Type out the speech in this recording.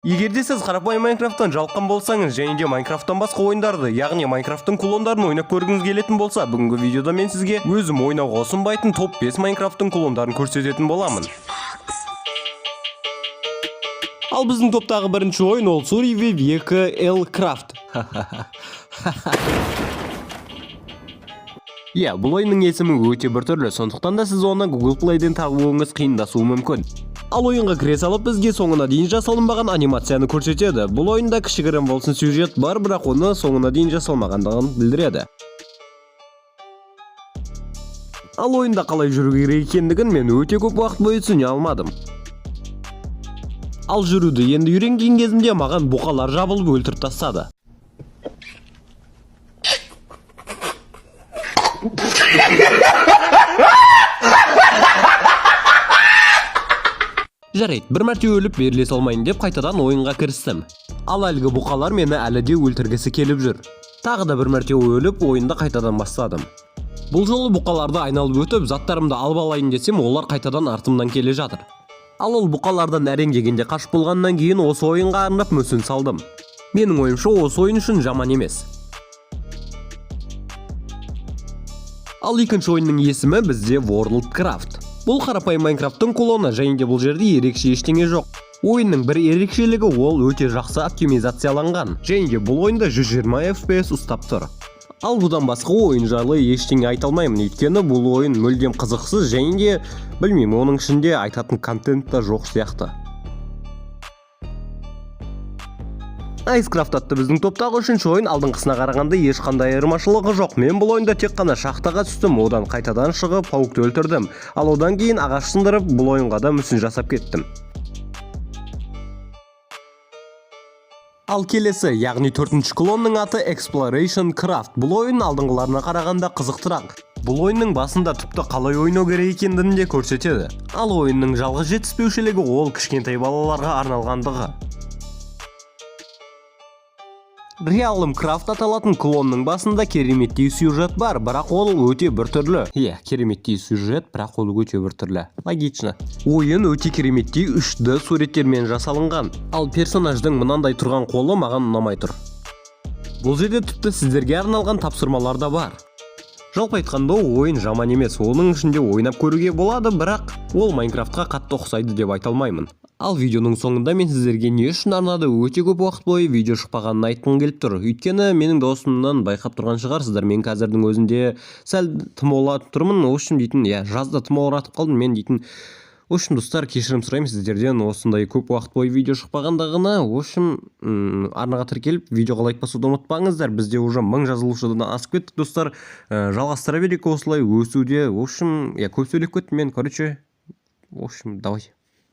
Егерде сіз қарапайым Майнкрафттан жалыққан болсаңыз және де Майнкрафттан басқа ойындарды, яғни Майнкрафттың клондарын ойнап көргіңіз келетін болса, бүгінгі видеода мен сізге өзім ойнауға ұсынбайтын топ 5 Майнкрафттың клондарын көрсететін боламын. Ал біздің топтағы бірінші ойын ол Surviv 2 L-Craft. Иә, бұл ойынның есімі өте біртүрлі, сондықтан да сіз оны Google Play'ден табуыңыз қиындасуы мүмкін. Ал ойынға кіре салып бізге соңына дейін жасалынбаған анимацияны көрсетеді. Бұл ойында кішігірім болсын сюжет бар, бірақ оны соңына дейін жасалмағандығын білдіреді. Ал ойында қалай жүру керек екендігін мен өте көп уақыт бойы түсіне алмадым. Ал жүруді енді үйренген кезімде маған бұқалар жабылып өлтіріп тастады. Жарайды, бір мәрте өліп беріле салмайын деп қайтадан ойынға кірістім. Ал әлгі бұқалар мені әлі де өлтіргісі келіп жүр. Тағы да бір мәрте өліп ойында қайтадан бастадым. Бұл жолы бұқаларды айналып өтіп, заттарымды алып алайын десем, олар қайтадан артымнан келе жатыр. Ал ол бұқалардан әрең дегенде қашып болғаннан кейін осы ойынға арнап мүсін салдым. Менің ойымша осы ойын үшін жаман емес. Ал екінші ойынның есімі бізде Worldcraft. Бұл қарапайым Майнкрафттың клоны, және де бұл жерде ерекше ештеңе жоқ. Ойынның бір ерекшелігі ол өте жақсы оптимизацияланған, және де бұл ойында 120 FPS ұстап тұр. Ал бұдан басқа ойын жайлы ештеңе айта алмаймын, өйткені бұл ойын мүлдем қызықсыз, және де білмеймін, оның ішінде айтатын контент та жоқ сияқты. Icecraft атты біздің топтағы үшінші ойын алдыңғысына қарағанда ешқандай айырмашылығы жоқ. Мен бұл ойында тек қана шахтаға түстім, одан қайтадан шығып пауыкты өлтірдім. Ал одан кейін ағаш сындырып, бұл ойынға да мүсін жасап кеттім. Ал келесі, яғни төртінші клонның аты Exploration Craft. Бұл ойын алдыңғыларына қарағанда қызықтырақ. Бұл ойынның басында тіпті қалай ойнау керек екендігін де көрсетеді. Ал ойынның жалғыз жетіспеушілігі ол кішкентай балаларға арналғандығы. Realm Craft аталатын клонның басында кереметтей сюжет бар, бірақ ол өте біртүрлі. Кереметтей сюжет, бірақ ол өте біртүрлі. Логично. Ойын өте кереметтей 3D суреттермен жасалынған. Ал персонаждың мынандай тұрған қолы маған ұнамай тұр. Бұл жерде тіпті сіздерге арналған тапсырмалар да бар. Жалпы айтқанда ойын жаман емес, оның ішінде ойнап көруге болады, бірақ ол Майнкрафтқа қатты ұқсайды деп айта алмаймын. Ал видеоның соңында мен сіздерге не үшін арнада өте көп уақыт бойы видео шықпағанын айтқым келіп тұр. Өйткені менің досымнан байқап тұрған шығарсыздар, мен қазірдің өзінде сәл тымаулатып тұрмын. Общем дейтін, жазда тымауратып қалдым мен дейтін. Общем, достар, кешірім сұраймын сіздерден осындай көп уақыт бойы видео шықпағандығына. Общем, арнаға тіркеліп видеоға лайк басуды ұмытпаңыздар. Бізде уже 1000 жазылушыдан асып кеттік, достар. Жалғастыра берейік осылай өсуде. Общем, көп сөйлеп кеттім мен, давай.